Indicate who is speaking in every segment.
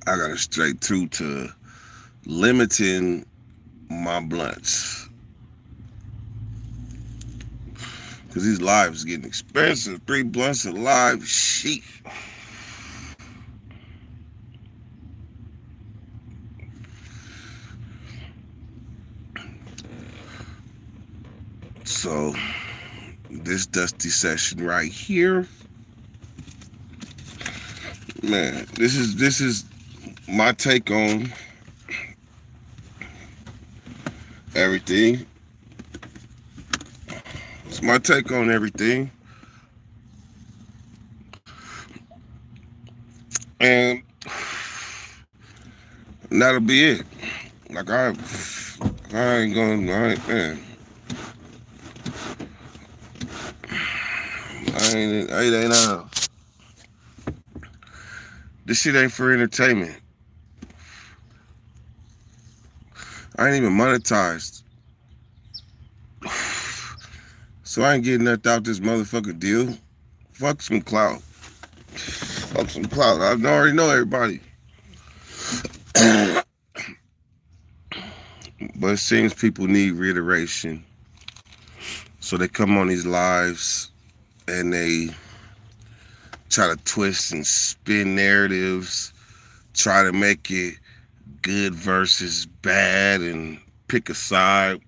Speaker 1: I got to straight through to limiting my blunts. Because these lives getting expensive. 3 blunts a live, sheet. So this dusty session right here, man, this is my take on everything. It's my take on everything. And that'll be it. Like I ain't gonna, man, I ain't this shit ain't for entertainment. I ain't even monetized. So I ain't getting nothing out this motherfucking deal. Fuck some clout. Fuck some clout. I already know everybody. But it seems people need reiteration. So they come on these lives and they try to twist and spin narratives, try to make it good versus bad and pick a side.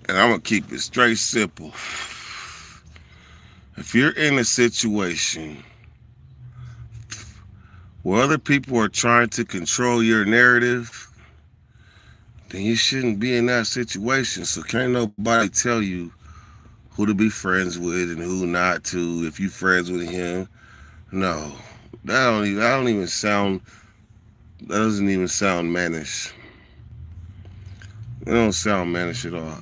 Speaker 1: And I'm going to keep it straight simple. If you're in a situation where other people are trying to control your narrative, then you shouldn't be in that situation. So can't nobody tell you who to be friends with and who not to. If you friends with him, no, that don't even sound. That doesn't even sound mannish. It don't sound mannish at all.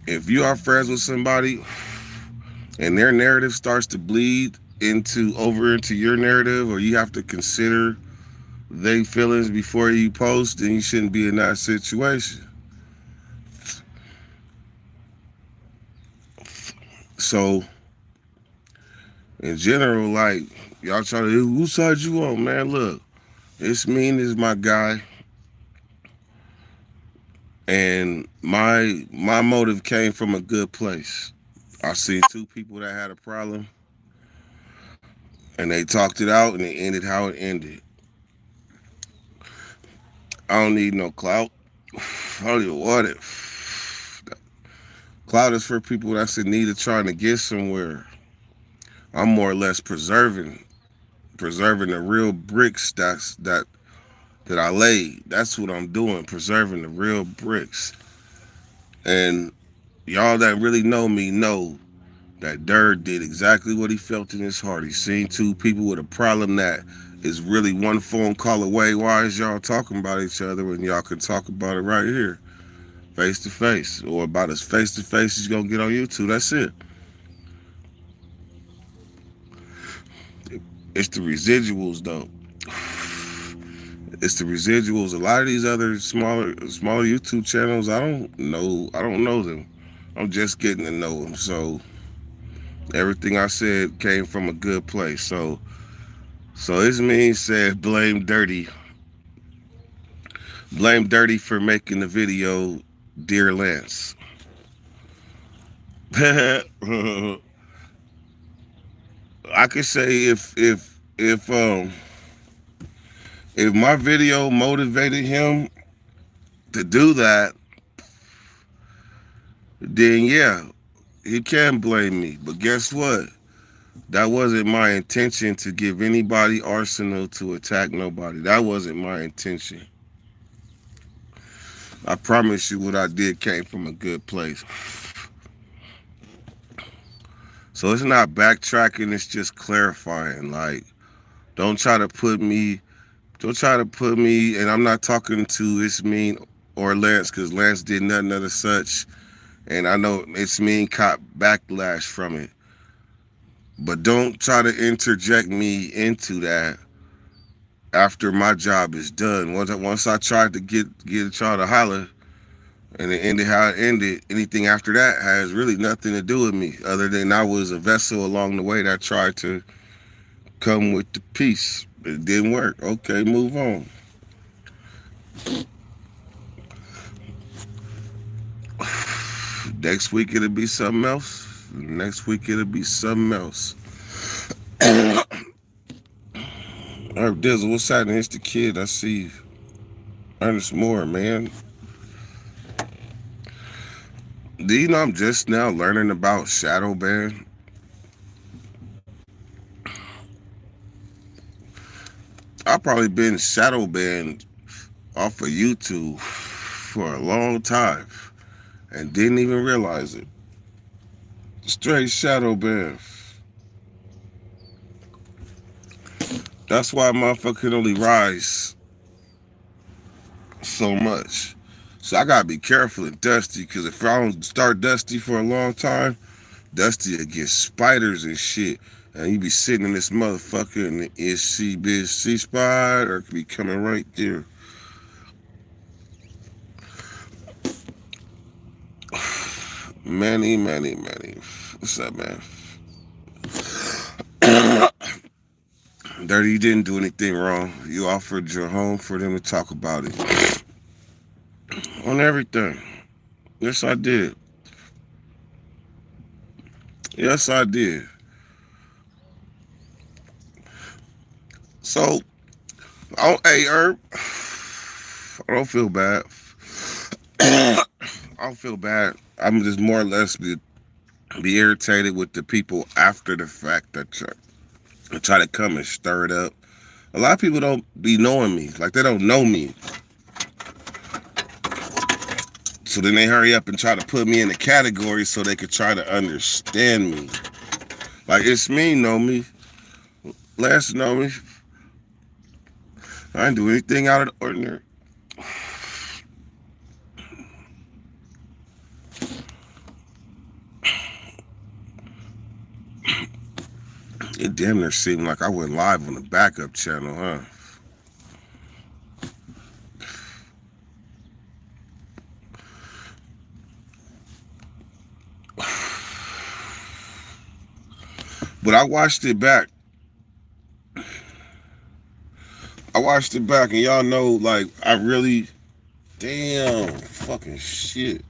Speaker 1: If you are friends with somebody and their narrative starts to bleed into your narrative, or you have to consider their feelings before you post, then you shouldn't be in that situation. So in general, like, y'all try to, whose side you on, man? Look, it's Mean is my guy, and my motive came from a good place. I seen 2 people that had a problem, and they talked it out, and it ended how it ended. I don't need no clout. I don't even want it. Clout is for people that's in need of trying to get somewhere. I'm more or less preserving the real bricks that I laid. That's what I'm doing, preserving the real bricks. And y'all that really know me know that Durd did exactly what he felt in his heart. He seen 2 people with a problem that is really one phone call away. Why is y'all talking about each other when y'all could talk about it right here, face to face, or about as face to face as you gonna get on YouTube? That's it. It's the residuals though. It's the residuals. A lot of these other smaller YouTube channels, I don't know. I don't know them. I'm just getting to know them. So everything I said came from a good place. So this means said blame Dirty for making the video, Dear Lance. I could say if my video motivated him to do that, then yeah, he can blame me. But guess what? That wasn't my intention to give anybody arsenal to attack nobody. That wasn't my intention. I promise you what I did came from a good place. So it's not backtracking, it's just clarifying. Like, don't try to put me, and I'm not talking to It's Mean or Lance, because Lance did nothing of the such. And I know It's Mean caught backlash from it. But don't try to interject me into that after my job is done. Once I tried to get y'all to holler, And it ended how it ended. Anything after that has really nothing to do with me, other than I was a vessel along the way that tried to come with the peace. It didn't work. Okay, move on. Next week it'll be something else. Next week it'll be something else. Herb Dizzle, what's happening? It's the kid. I see Ernest Moore, man. Do you know I'm just now learning about shadow ban? I've probably been shadow banned off of YouTube for a long time and didn't even realize it. Straight shadow ban. That's why motherfucker can only rise so much. So I gotta be careful in Dusty, because if I don't start Dusty for a long time, Dusty will get spiders and shit. And you be sitting in this motherfucker and is she bitch C spot or it could be coming right there. Manny. What's up, man? Dirty, you didn't do anything wrong. You offered your home for them to talk about it. On everything. Yes, I did. Yes, I did. So, hey, Herb, I don't feel bad. I don't feel bad. I'm just more or less be irritated with the people after the fact that try to come and stir it up. A lot of people don't be knowing me. Like, they don't know me. So then they hurry up and try to put me in a category so they could try to understand me. Like, it's me, know me. Last know me. I didn't do anything out of the ordinary. It damn near seemed like I went live on the backup channel, huh? But I watched it back. And y'all know, like, I really, damn, fucking shit.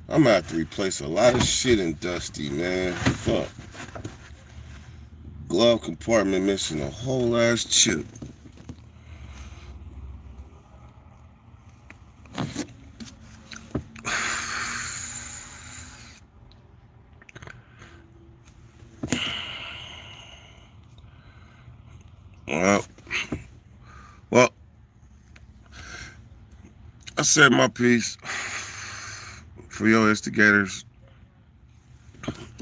Speaker 1: I'm gonna have to replace a lot of shit in Dusty, man. Fuck. Glove compartment missing a whole ass chip. Well, well, I said my piece. For your instigators,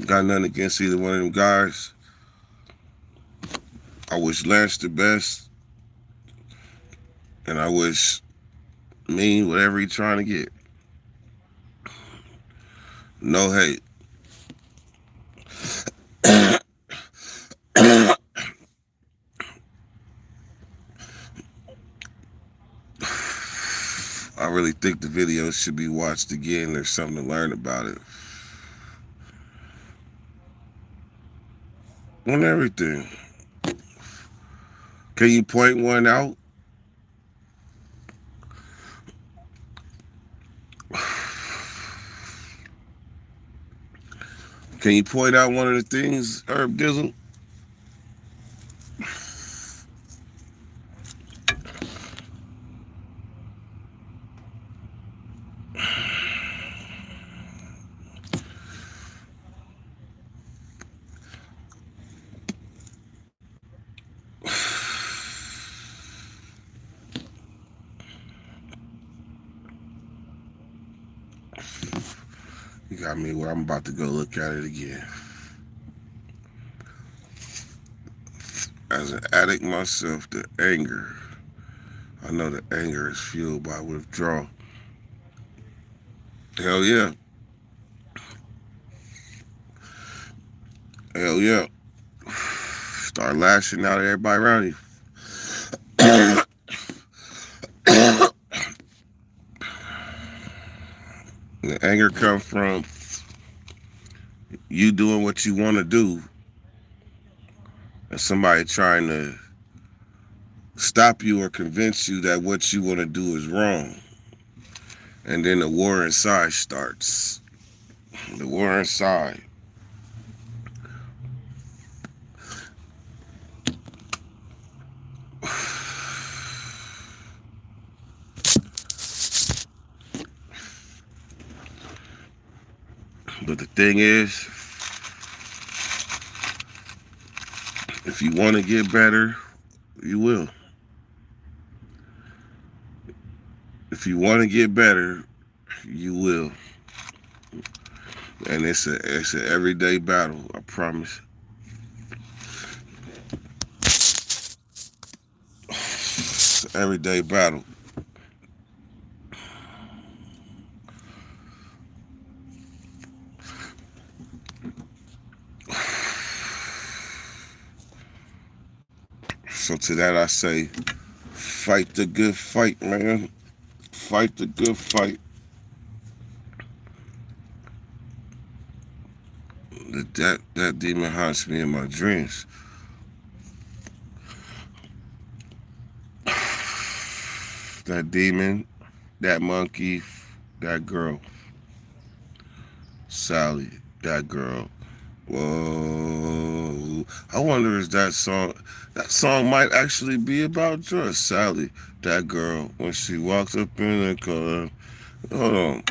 Speaker 1: got nothing against either one of them guys. I wish Lance the best, and I wish me whatever he trying to get. No hate. I really think the video should be watched again. There's something to learn about it. On everything. Can you point one out? Can you point out one of the things, Herb Dizzle? You got me where I'm about to go look at it again. As an addict myself, the anger. I know the anger is fueled by withdrawal. Hell yeah. Hell yeah. Start lashing out at everybody around you. The anger comes from you doing what you want to do, and somebody trying to stop you or convince you that what you want to do is wrong. And then the war inside starts. The war inside. But the thing is, if you want to get better, you will. If you want to get better, you will. And it's an everyday battle, I promise. It's an everyday battle. So to that I say, fight the good fight, man. Fight the good fight. That demon haunts me in my dreams. That demon, that monkey, that girl, Sally, that girl. Whoa. I wonder if that song might actually be about just Sally, that girl, when she walks up in the car. Hold on.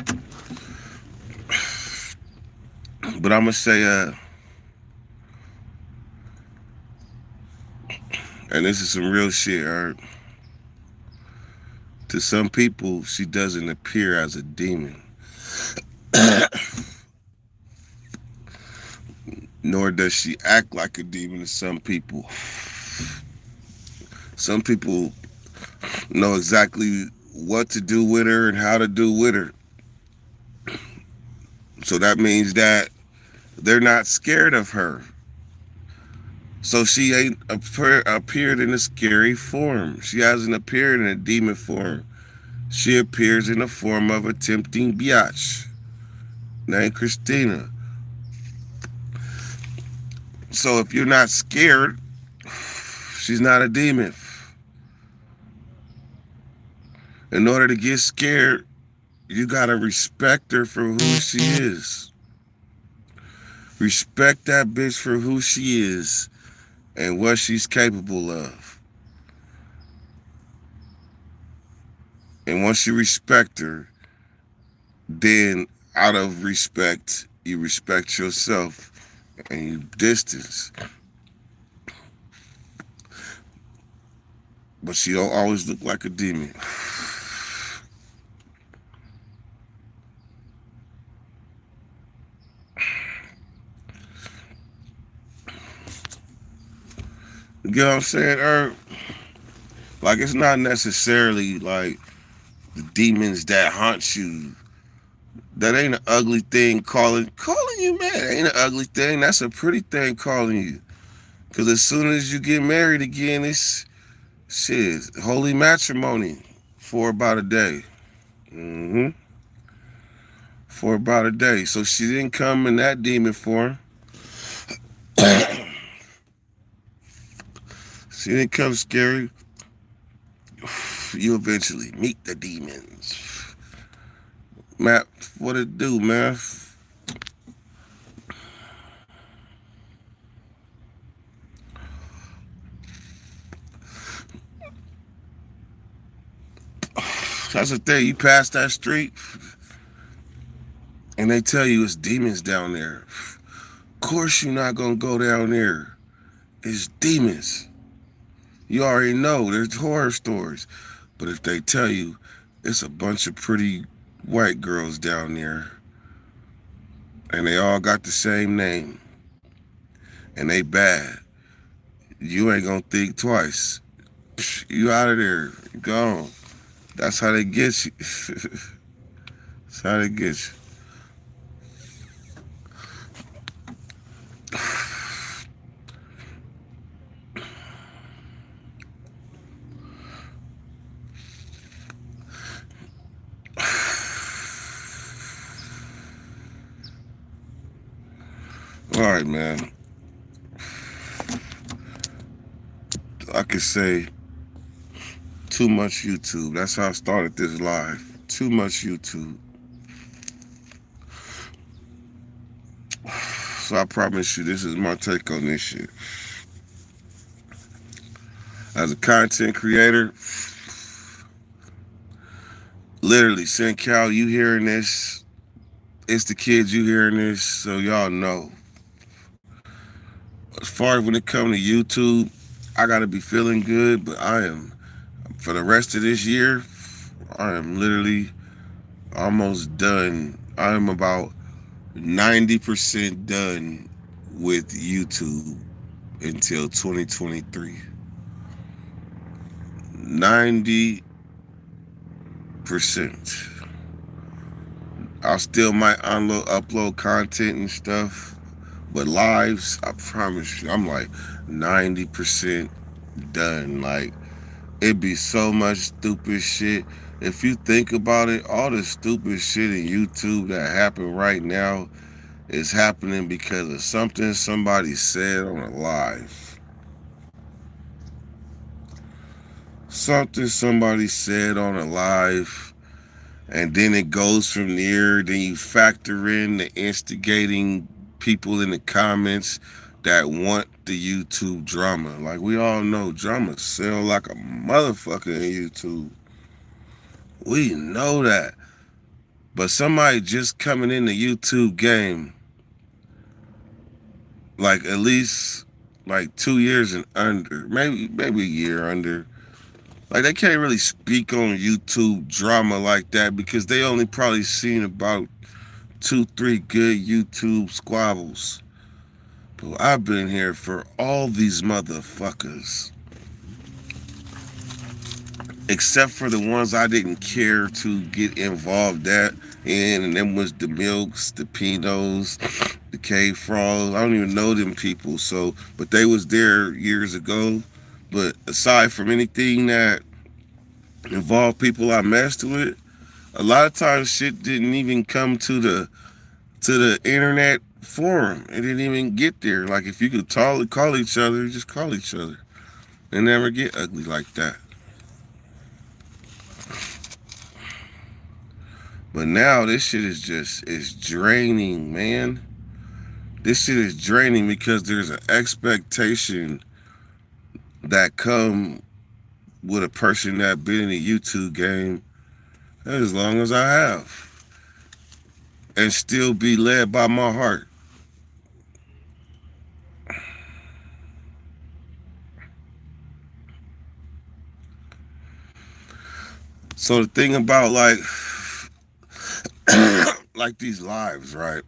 Speaker 1: But I'm going to say, and this is some real shit, alright? To some people, she doesn't appear as a demon. Nor does she act like a demon to some people. Some people know exactly what to do with her and how to do with her. So that means that they're not scared of her. So she ain't appeared in a scary form. She hasn't appeared in a demon form. She appears in the form of a tempting biatch named Christina. So if you're not scared, she's not a demon. In order to get scared, you gotta respect her for who she is. Respect that bitch for who she is and what she's capable of. And once you respect her, then out of respect, you respect yourself and you distance. But she don't always look like a demon. You get what I'm saying, Herb? Like, it's not necessarily like the demons that haunt you. That ain't an ugly thing calling you, man. It ain't an ugly thing. That's a pretty thing calling you. Because as soon as you get married again, it's shit, holy matrimony for about a day. Mm-hmm. For about a day. So she didn't come in that demon form. She didn't come scary. You eventually meet the demons. Matt, what it do, man? That's the thing. You pass that street, and they tell you it's demons down there. Of course you're not gonna go down there. It's demons. You already know there's horror stories. But if they tell you it's a bunch of pretty white girls down there, and they all got the same name, and they bad, you ain't gonna think twice. You out of there. You gone. That's how they get you. That's how they get you. All right, man. I could say too much YouTube. That's how I started this live. Too much YouTube. So I promise you, this is my take on this shit. As a content creator, literally, SenCal, you hearing this? It's the kids you hearing this, so y'all know. As far as when it comes to YouTube, I gotta be feeling good, but I am, for the rest of this year, I am literally almost done. I am about 90% done with YouTube until 2023. 90%. I still might upload content and stuff, but lives, I promise you, I'm like 90% done. Like, it be so much stupid shit. If you think about it, all the stupid shit in YouTube that happen right now is happening because of something somebody said on a live. Something somebody said on a live, and then it goes from there. Then you factor in the instigating people in the comments that want the YouTube drama. Like, we all know drama sell like a motherfucker in YouTube. We know that. But somebody just coming in the YouTube game, like at least like 2 years and under, maybe a year under, like they can't really speak on YouTube drama like that because they only probably seen about 2, 3 good YouTube squabbles. But I've been here for all these motherfuckers. Except for the ones I didn't care to get involved in, and them was the Milks, the Pinos, the K-Frogs. I don't even know them people, so, but they was there years ago. But aside from anything that involved people I messed with, a lot of times shit didn't even come to the internet forum. It didn't even get there. Like, if you could call each other, just call each other. They never get ugly like that. But now this shit is draining, man. This shit is draining because there's an expectation that come with a person that been in the YouTube game as long as I have, and still be led by my heart. So the thing about like these lives, right?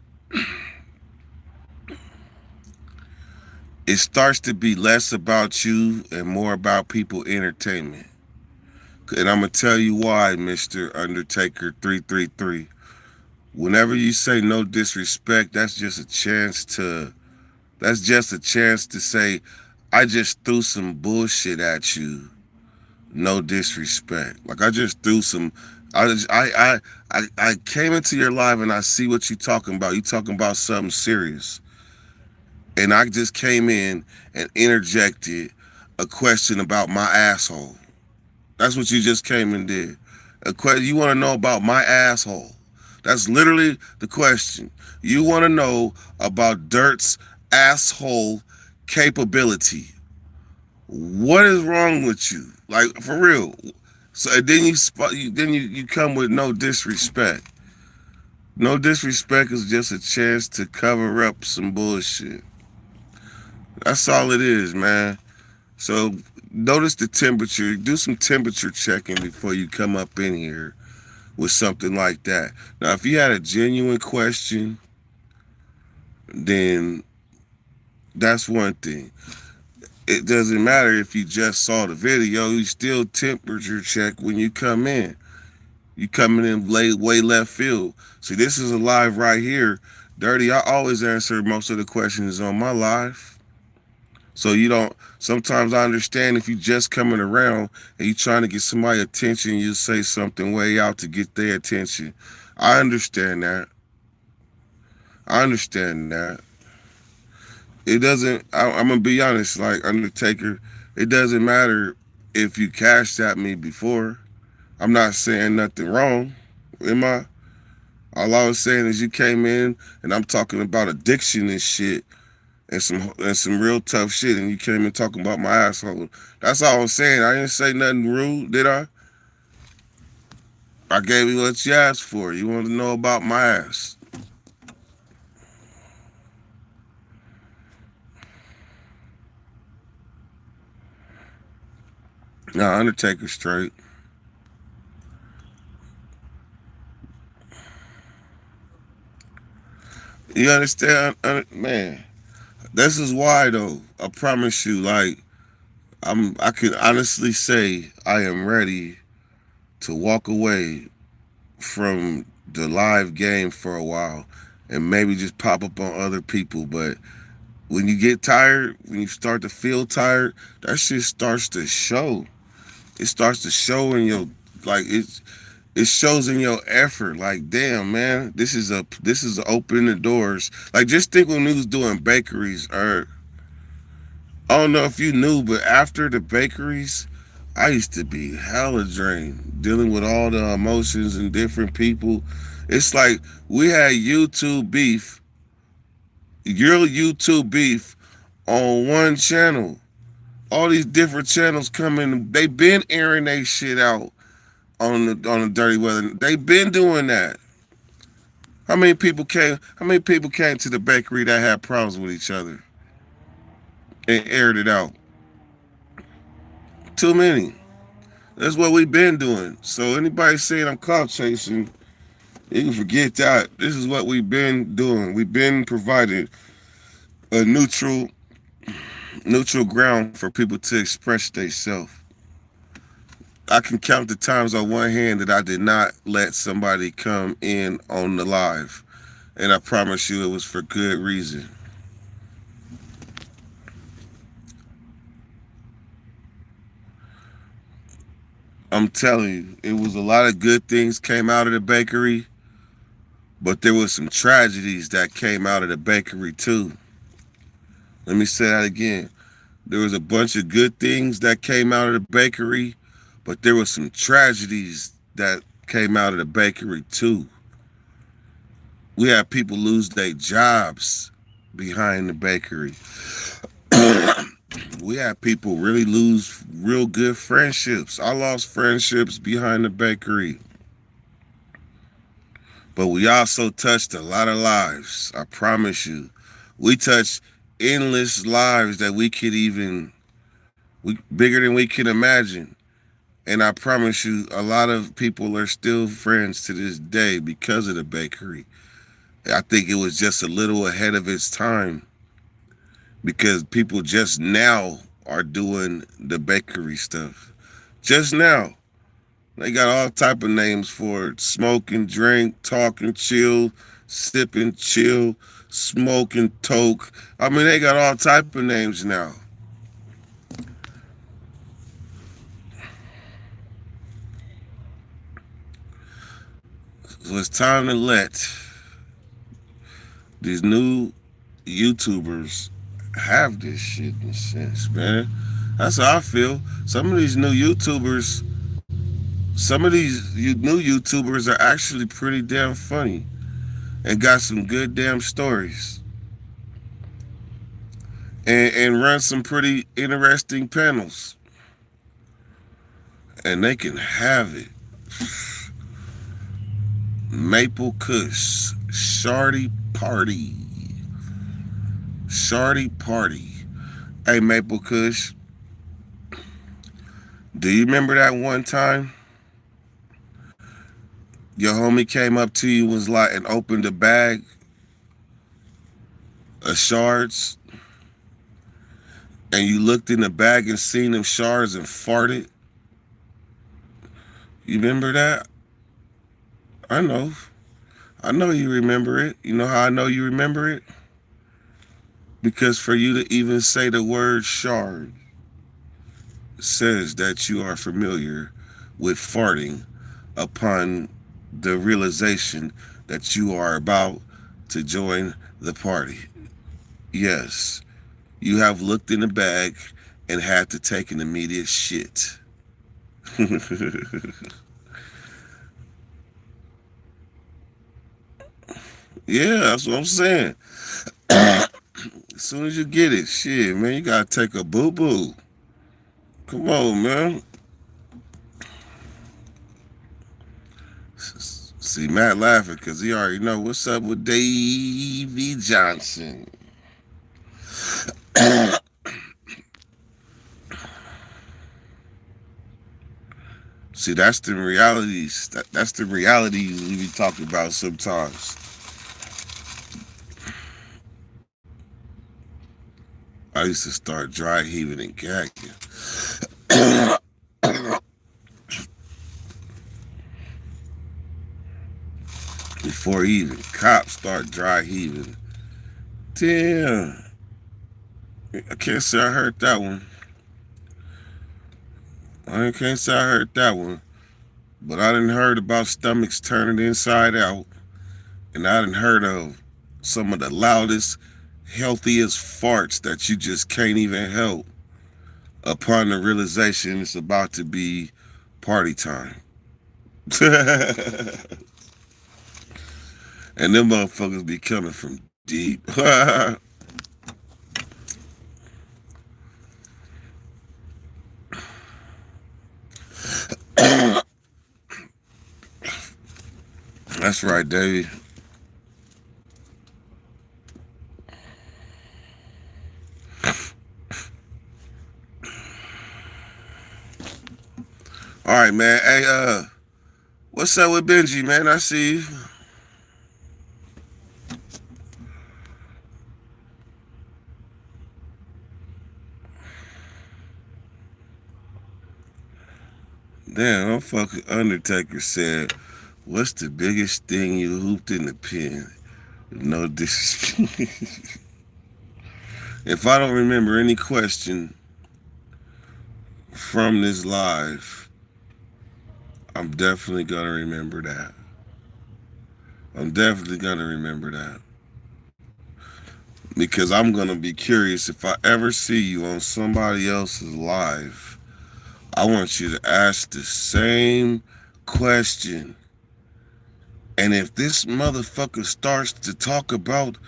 Speaker 1: It starts to be less about you and more about people entertainment. And I'm gonna tell you why, Mr. Undertaker 333. Whenever you say no disrespect, that's just a chance to say, I just threw some bullshit at you. No disrespect. Like, I just threw some. I came into your live and I see what you talking about. You talking about something serious, and I just came in and interjected a question about my asshole. That's what you just came and did. A question. You want to know about my asshole? That's literally the question. You want to know about Dirt's asshole capability. What is wrong with you? Like, for real. So then you come with no disrespect. No disrespect is just a chance to cover up some bullshit. That's all it is, man. So notice the temperature. Do some temperature checking before you come up in here with something like that. Now, if you had a genuine question, then that's one thing. It doesn't matter if you just saw the video, you still temperature check when you come in. You coming in way left field. See, this is a live right here. Dirty, I always answer most of the questions on my live. So you don't, sometimes I understand if you just coming around and you trying to get somebody's attention, you say something way out to get their attention. I understand that. I understand that. It doesn't. I'm gonna be honest. Like Undertaker, it doesn't matter if you cashed at me before. I'm not saying nothing wrong. Am I? All I was saying is you came in and I'm talking about addiction and shit and some real tough shit, and you came in talking about my asshole. That's all I'm saying. I didn't say nothing rude, did I? I gave you what you asked for. You want to know about my ass? Nah, Undertaker straight. You understand, man? This is why though. I promise you, like I can honestly say I am ready to walk away from the live game for a while and maybe just pop up on other people. But when you get tired, when you start to feel tired, that shit starts to show. It starts to show in your like it shows in your effort. Like, damn, man, this is opening the doors. Like, just think when we was doing bakeries, or I don't know if you knew, but after the bakeries, I used to be hella drained, dealing with all the emotions and different people. It's like we had YouTube beef, your YouTube beef on one channel. All these different channels coming, they been airing they shit out on the dirty weather. They been doing that. How many people came to the bakery that had problems with each other and aired it out? Too many. That's what we've been doing. So anybody saying I'm clout chasing, you can forget that. This is what we've been doing. We've been providing a neutral ground for people to express themselves. I can count the times on one hand that I did not let somebody come in on the live. And I promise you it was for good reason. I'm telling you, it was a lot of good things came out of the bakery, but there was some tragedies that came out of the bakery too. Let me say that again. There was a bunch of good things that came out of the bakery, but there was some tragedies that came out of the bakery too. We had people lose their jobs behind the bakery. We had people really lose real good friendships. I lost friendships behind the bakery. But we also touched a lot of lives. I promise you. We touched endless lives that we bigger than we can imagine. And I promise you, a lot of people are still friends to this day because of the bakery. I think it was just a little ahead of its time because people just now are doing the bakery stuff. Just now. They got all type of names for it. Smoke and drink, talk and chill, sip and chill, smoke and toke. I mean, they got all type of names now. So it's time to let these new YouTubers have this shit in a sense, man. That's how I feel. Some of these new YouTubers are actually pretty damn funny and got some good damn stories and run some pretty interesting panels. And they can have it. Maple Kush, Shardy Party. Shardy Party. Hey, Maple Kush, do you remember that one time your homie came up to you was like and opened a bag of shards and you looked in the bag and seen them shards and farted? You remember that? I know. I know you remember it. You know how I know you remember it? Because for you to even say the word shard says that you are familiar with farting upon the realization that you are about to join the party. Yes, You have looked in the bag and had to take an immediate shit. Yeah, that's what I'm saying. As soon as you get it, shit, man, you gotta take a boo boo. Come on, man. See, Matt laughing because he already know what's up with Davy Johnson. See, that's the realities. That's the realities we be talking about sometimes. I used to start dry heaving and gagging. Before even cops start dry heaving. Damn. I can't say I heard that one. I can't say I heard that one. But I didn't heard about stomachs turning inside out. And I didn't heard of some of the loudest, healthiest farts that you just can't even help upon the realization it's about to be party time. And them motherfuckers be coming from deep. That's right, Davey. All right, man. Hey, what's up with Benji, man? I see you. Damn, I'm fucking Undertaker said, what's the biggest thing you hooped in the pen? No disrespect. If I don't remember any question from this live, I'm definitely gonna remember that. I'm definitely gonna remember that. Because I'm gonna be curious if I ever see you on somebody else's live. I want you to ask the same question. And if this motherfucker starts to talk about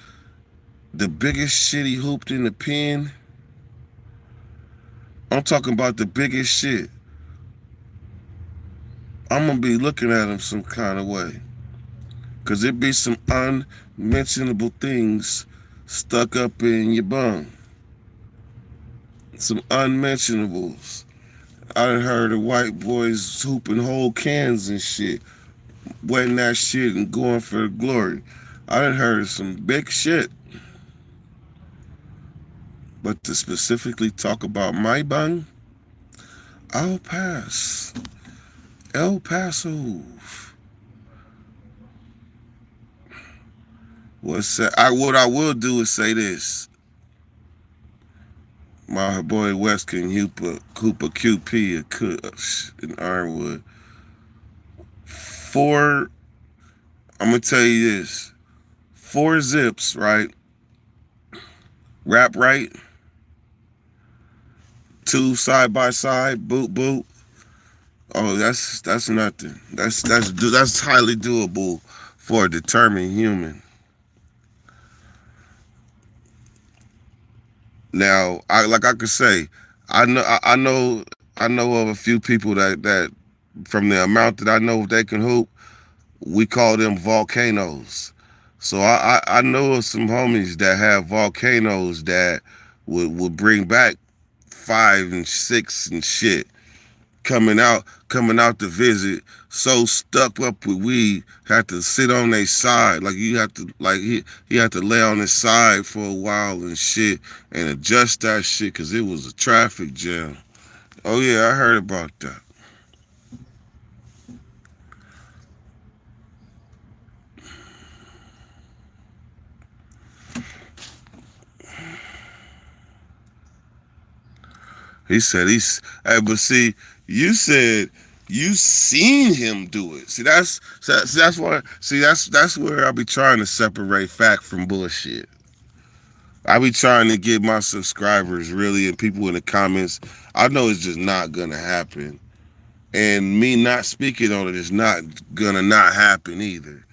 Speaker 1: the biggest shit he hooped in the pen, I'm talking about the biggest shit. I'm gonna be looking at him some kind of way. Cause it be some unmentionable things stuck up in your bum. Some unmentionables. I done heard of white boys hooping whole cans and shit, wetting that shit and going for the glory. I done heard of some big shit. But to specifically talk about my bun, I'll pass. El Paso. What I will do is say this. My boy West can hoop a QP a Kush in Ironwood. Four, I'm gonna tell you this. 4 zips, right? Wrap right. 2 side by side, boot boot. Oh, that's nothing. That's highly doable for a determined human. Now, I could say, I know of a few people that from the amount that I know they can hoop, we call them volcanoes. So I know of some homies that have volcanoes that would bring back 5 and 6 and shit coming out to visit, so stuck up with weed, had to sit on their side. Like you have to he had to lay on his side for a while and shit and adjust that shit because it was a traffic jam. Oh yeah, I heard about that. He said hey, but see, you said you seen him do it. That's why. See, that's where I be trying to separate fact from bullshit. I be trying to get my subscribers really and people in the comments. I know it's just not gonna happen. And me not speaking on it is not gonna not happen either.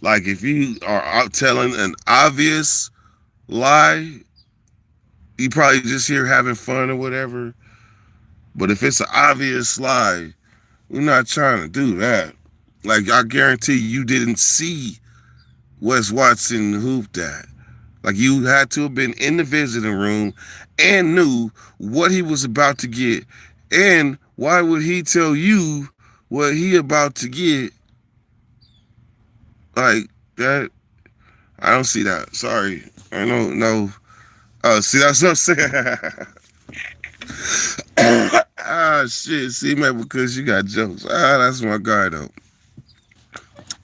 Speaker 1: Like if you are out telling an obvious lie, you probably just here having fun or whatever. But if it's an obvious lie, we're not trying to do that. Like I guarantee you didn't see Wes Watson hoop that. Like you had to have been in the visiting room and knew what he was about to get. And why would he tell you what he about to get? Like that, I don't see that. Sorry, I don't know. See that's what I'm saying. Shit. See, man, because you got jokes. That's my guy though.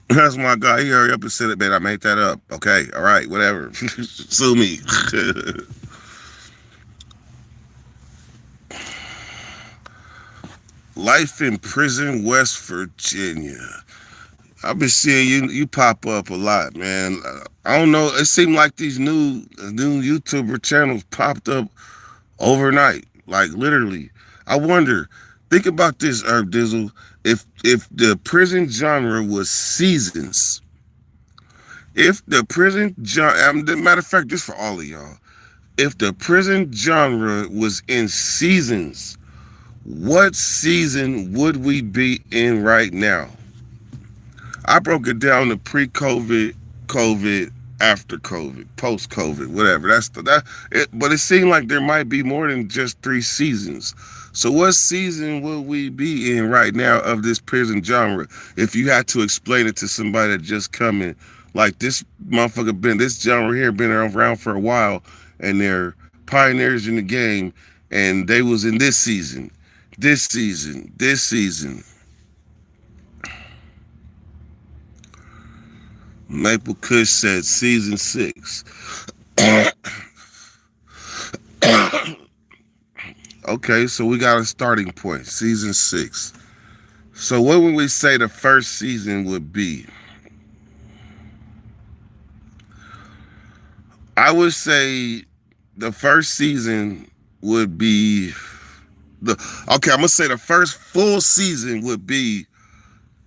Speaker 1: That's my guy. He hurry up and said it, man. I made that up. Okay, all right, whatever. Sue me. Life in prison, West Virginia. I've been seeing you pop up a lot, man. I don't know. It seemed like these new YouTuber channels popped up overnight, like literally. I wonder. Think about this, Herb Dizzle. If the prison genre was seasons, if the prison genre, matter of fact, this for all of y'all. If the prison genre was in seasons, what season would we be in right now? I broke it down to pre-COVID, COVID, after COVID, post-COVID, whatever. But it seemed like there might be more than just 3 seasons. So what season will we be in right now of this prison genre? If you had to explain it to somebody that just coming, like this motherfucker this genre here been around for a while, and they're pioneers in the game, and they was in this season, this season, this season. Maple Kush said season 6. Okay, so we got a starting point, season 6. So what would we say the first season would be? I would say the first season would be I'm gonna say the first full season would be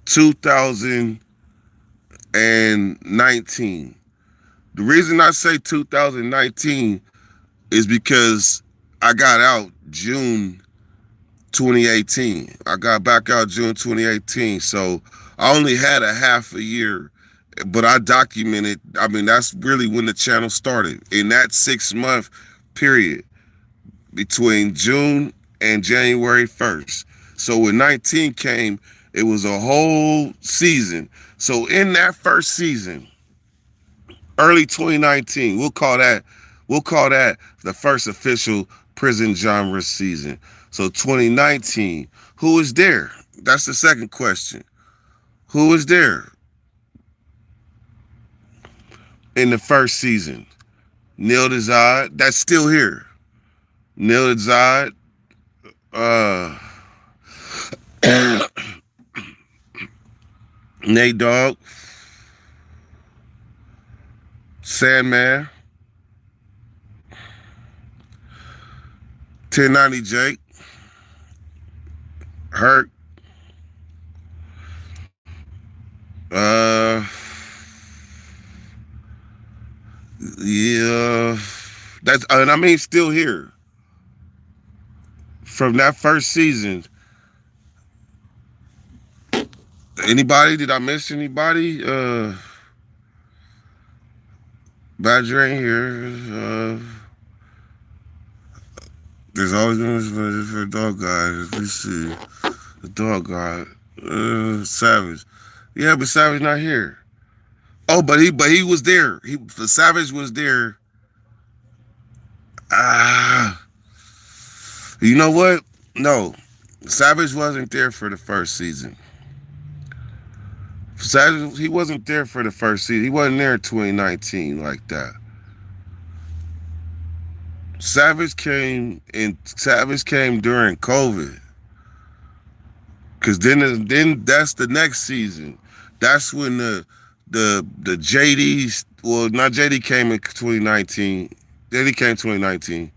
Speaker 1: 2019. The reason I say 2019 is because I got out June 2018. I got back out June 2018. So I only had a half a year, but I documented. I mean, that's really when the channel started. In that 6-month period between June and January 1st. So when 19 came, it was a whole season. So in that first season, early 2019, we'll call that the first official prison genre season. So 2019, who was there? That's the second question. Who was there in the first season? Neil Dezad, that's still here. Neil Dezad, Nate Dogg, Sandman, 1090 Jake, Hurt, yeah, and I mean still here from that first season. Anybody? Did I miss anybody? Badger ain't here. There's always been for a dog guy. Let's see. The dog guy. Savage. Yeah, but Savage not here. Oh, but he was there. The Savage was there. You know what? No. Savage wasn't there for the first season. Savage, he wasn't there for the first season. He wasn't there in 2019 like that. Savage came during COVID. Cause then that's the next season. That's when the JD's, well, not JD came in 2019. Then he came 2019.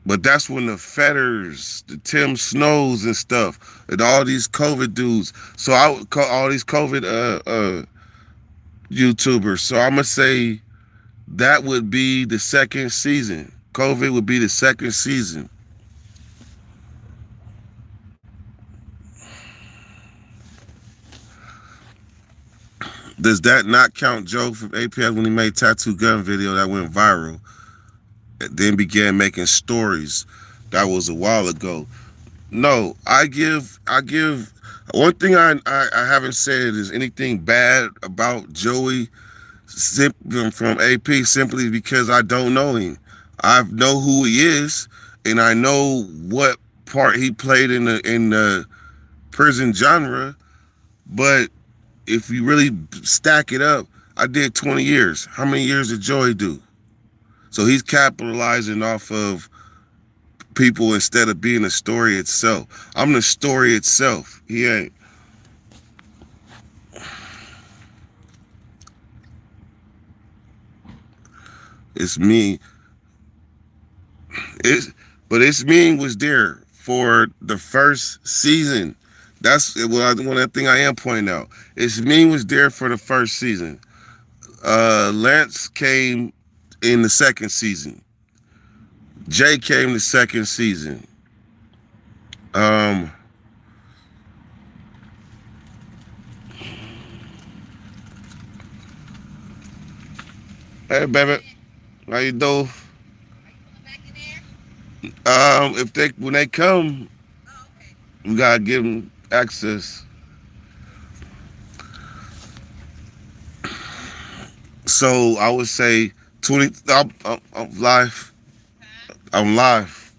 Speaker 1: But that's when the Fetters, the Tim Snows and stuff, and all these COVID dudes. So I would call all these COVID YouTubers. So I'm gonna say that would be the second season. COVID would be the second season. Does that not count Joe from APS when he made Tattoo Gun video that went viral? And then began making stories. That was a while ago. No, I give one thing I haven't said is anything bad about Joey from AP simply because I don't know him. I know who he is and I know what part he played in the prison genre, but if you really stack it up, I did 20 years. How many years did Joey do? So he's capitalizing off of people instead of being the story itself. I'm the story itself. He ain't. It's me. It's but it's me was there for the first season. That's one thing I am pointing out. It's me was there for the first season. Lance came in the second season. Jay came the second season. Um, hey baby, how you doing? If they when they come, we gotta give them access. So I would say 20. I'm live. I'm live.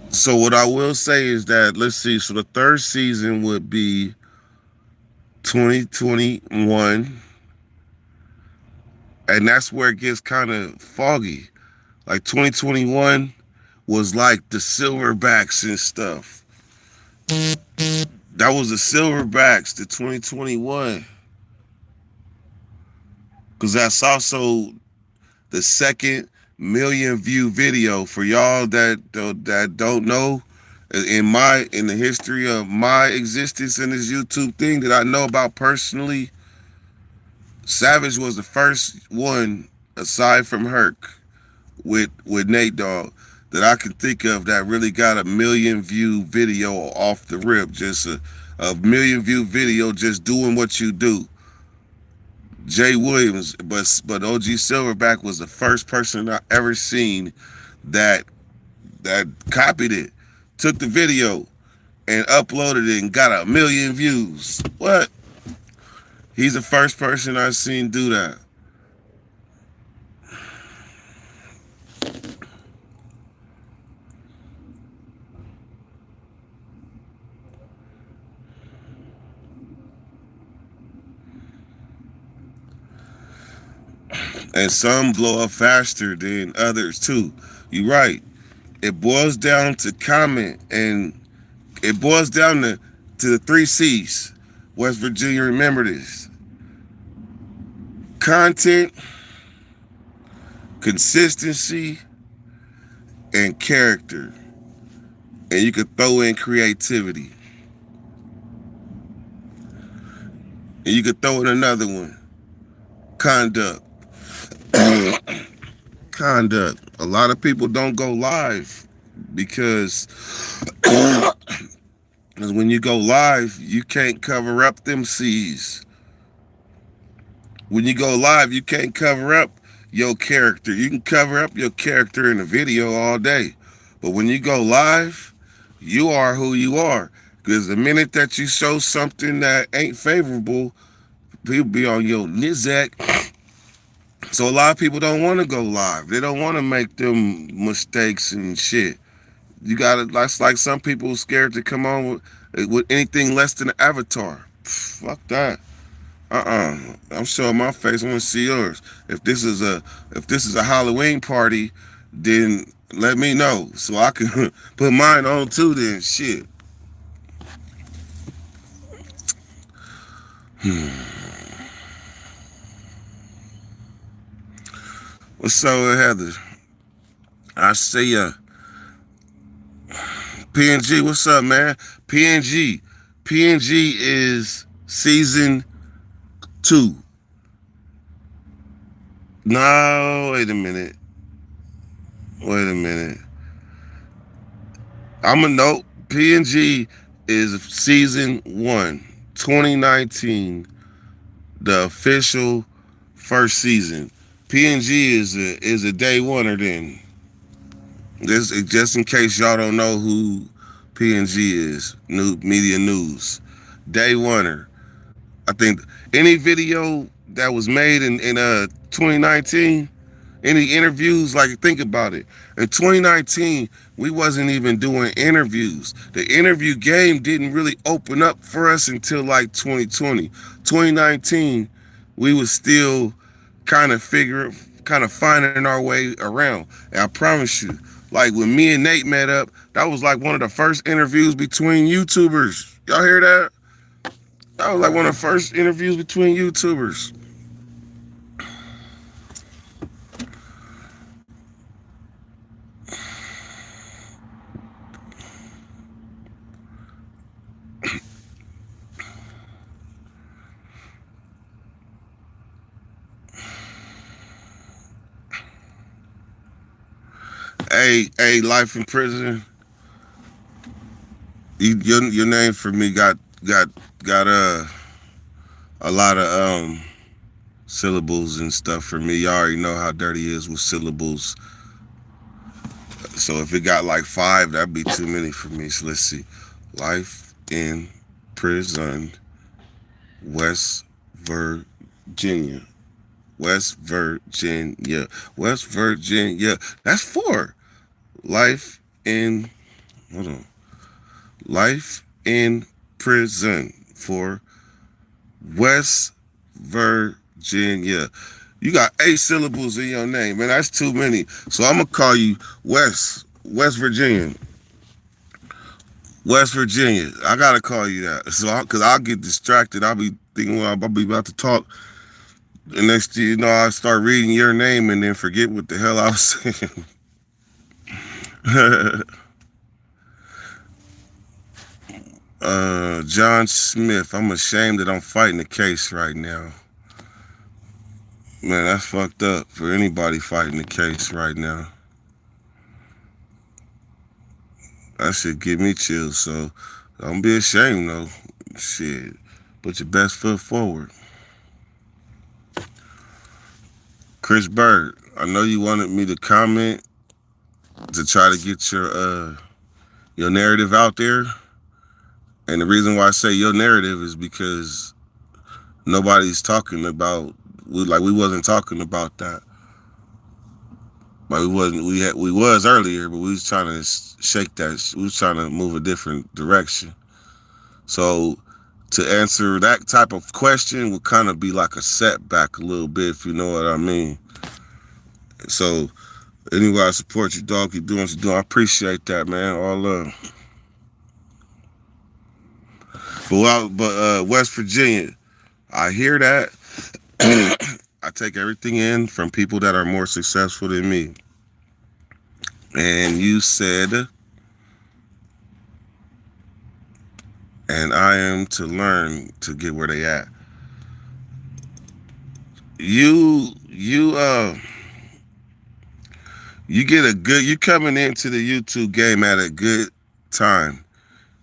Speaker 1: So what I will say is that let's see. So the third season would be 2021, and that's where it gets kind of foggy. Like 2021 was like the silverbacks and stuff. That was the silverbacks, the 2021, because that's also the second million view video for y'all that don't know. In the history of my existence in this YouTube thing that I know about personally, Savage was the first one aside from Herc with Nate Dogg that I can think of that really got a million view video off the rip. Just a million view video just doing what you do. Jay Williams, but OG Silverback was the first person I ever seen that that copied it, took the video and uploaded it and got a million views. What? He's the first person I've seen do that. And some blow up faster than others too. You're right. It boils down to comment, and it boils down to the three C's. West Virginia, remember this: content, consistency, and character. And you could throw in creativity. And you could throw in another one: conduct. Conduct. A lot of people don't go live because when you go live, you can't cover up them C's. When you go live, you can't cover up your character. You can cover up your character in a video all day. But when you go live, you are who you are. Because the minute that you show something that ain't favorable, people be on your nizak. So a lot of people don't want to go live. They don't want to make them mistakes and shit. You gotta, that's like some people scared to come on with anything less than an avatar. Fuck that. I'm showing my face. I want to see yours. If this is a Halloween party, then let me know so I can put mine on too. Then shit. What's up, Heather? I see ya. PNG, what's up, man? PNG. PNG is season 2. No, wait a minute. Wait a minute. I'm a note. PNG is season 1, 2019, the official first season. PNG is a day oneer then. Just in case y'all don't know who PNG is, New Media News, day oneer. I think any video that was made in 2019, any interviews, like think about it. In 2019, we wasn't even doing interviews. The interview game didn't really open up for us until like 2020. 2019, we was still kind of finding our way around. And I promise you, like when me and Nate met up, that was like one of the first interviews between YouTubers. Y'all hear that? That was like one of the first interviews between YouTubers. Hey, life in prison. Your name for me got a lot of syllables and stuff for me. You already know how dirty it is with syllables. So if it got like 5, that'd be too many for me. So let's see. Life in prison, West Virginia. West Virginia. West Virginia. That's 4. Life in, hold on. Life in prison for West Virginia. You got 8 syllables in your name, man. That's too many. So I'm gonna call you West Virginia. West Virginia. I gotta call you that. So, cause I'll get distracted. I'll be thinking, well, I'll be about to talk. And next thing you know, I start reading your name and then forget what the hell I was saying. John Smith. I'm ashamed that I'm fighting the case right now. Man, that's fucked up for anybody fighting the case right now. That should give me chills, so don't be ashamed though. Shit. Put your best foot forward. Chris Bird, I know you wanted me to comment to try to get your narrative out there. And the reason why I say your narrative is because nobody's talking about we wasn't talking about that. Like we was earlier, but we was trying to shake that. We was trying to move a different direction. So to answer that type of question would kind of be like a setback a little bit, if you know what I mean. So anyway, I support you, dog. Keep doing what you're doing. I appreciate that, man. All love. But West Virginia, I hear that. I take everything in from people that are more successful than me. And you said, and I am to learn to get where they at. You coming into the YouTube game at a good time.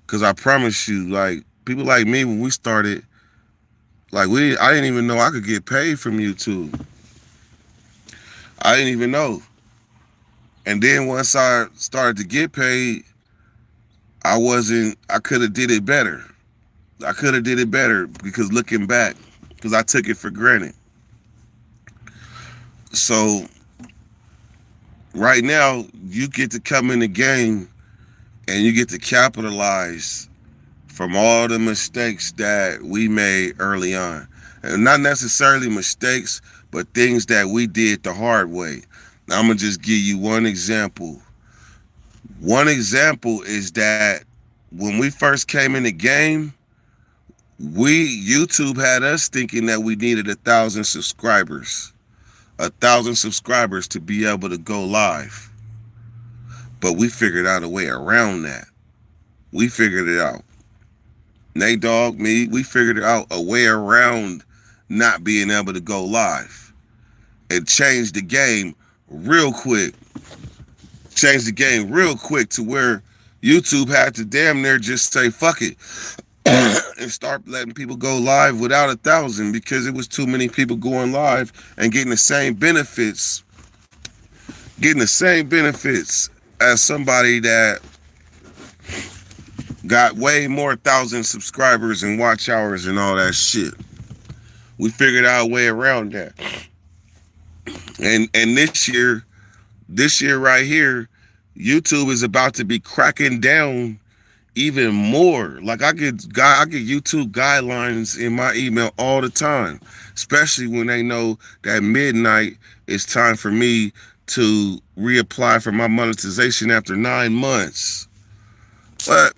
Speaker 1: Cause I promise you, like people like me, when we started, I didn't even know I could get paid from YouTube. I didn't even know. And then once I started to get paid, I could have did it better. I could have did it better because looking back, because I took it for granted. So right now, you get to come in the game and you get to capitalize from all the mistakes that we made early on. And not necessarily mistakes, but things that we did the hard way. Now, I'm going to just give you one example. One example is that when we first came in the game, YouTube had us thinking that we needed 1,000 subscribers. 1,000 subscribers to be able to go live. But we figured out a way around that. We figured it out. Nate Dogg, me, we figured out a way around not being able to go live. It changed the game real quick. Changed the game real quick to where YouTube had to damn near just say fuck it and start letting people go live without 1,000 because it was too many people going live and getting the same benefits. Getting the same benefits as somebody that got way more 1,000 subscribers and watch hours and all that shit. We figured out a way around that. And this year right here, YouTube is about to be cracking down even more. Like I get YouTube guidelines in my email all the time, especially when they know that midnight is time for me to reapply for my monetization after 9 months. But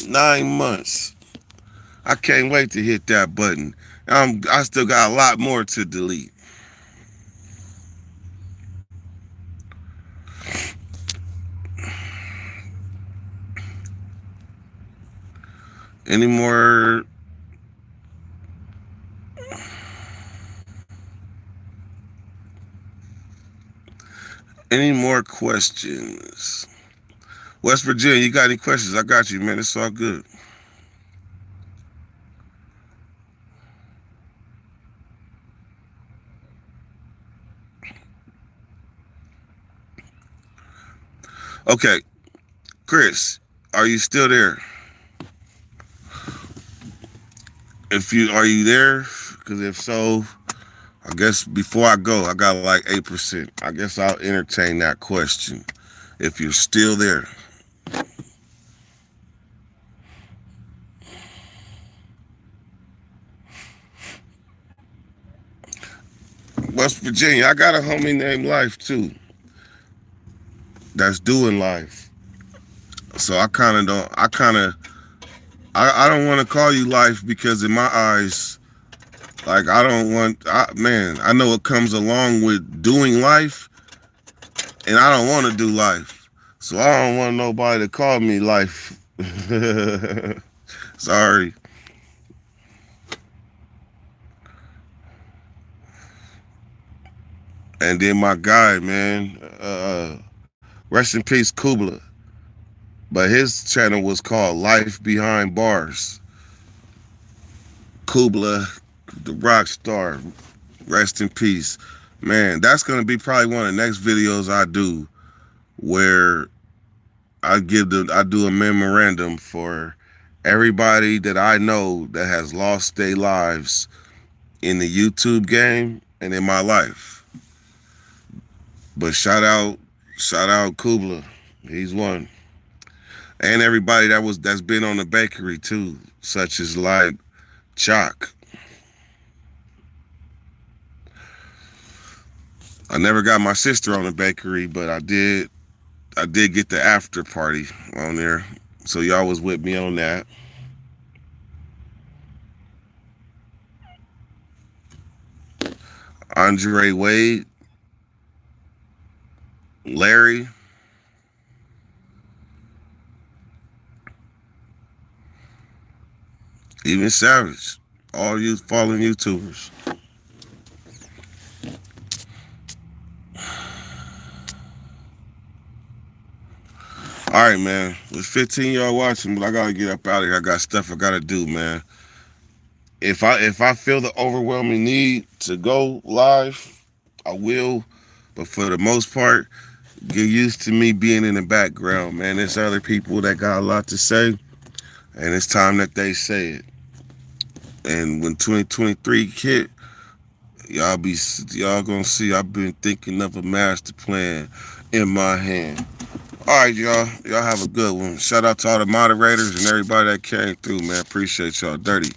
Speaker 1: 9 months. I can't wait to hit that button. I still got a lot more to delete. Any more questions? West Virginia, you got any questions? I got you, man. It's all good. Okay, Chris, are you still there? Are you there? Because if so, I guess before I go, I got like 8%. I guess I'll entertain that question. If you're still there. West Virginia, I got a homie named Life too. That's doing life. So I don't want to call you Life because in my eyes, like I know it comes along with doing life and I don't want to do life. So I don't want nobody to call me Life. Sorry. And then my guy, man, rest in peace, Kubla. But his channel was called Life Behind Bars. Kubla, the rock star, rest in peace. Man, that's going to be probably one of the next videos I do where I do a memorandum for everybody that I know that has lost their lives in the YouTube game and in my life. But shout out Kubla. He's one. And everybody that's been on the bakery too, such as like Chalk. I never got my sister on the bakery, but I did get the after party on there. So y'all was with me on that. Andre Wade, Larry, even Savage, all you fallen YouTubers. All right, man. There's 15 y'all watching, but I gotta get up out of here. I got stuff I gotta do, man. If I feel the overwhelming need to go live, I will. But for the most part, get used to me being in the background, man. There's other people that got a lot to say, and it's time that they say it. And when 2023 hit, y'all gonna see I've been thinking of a master plan in my hand. All right, y'all. Y'all have a good one. Shout out to all the moderators and everybody that came through, man. Appreciate y'all. Dirty.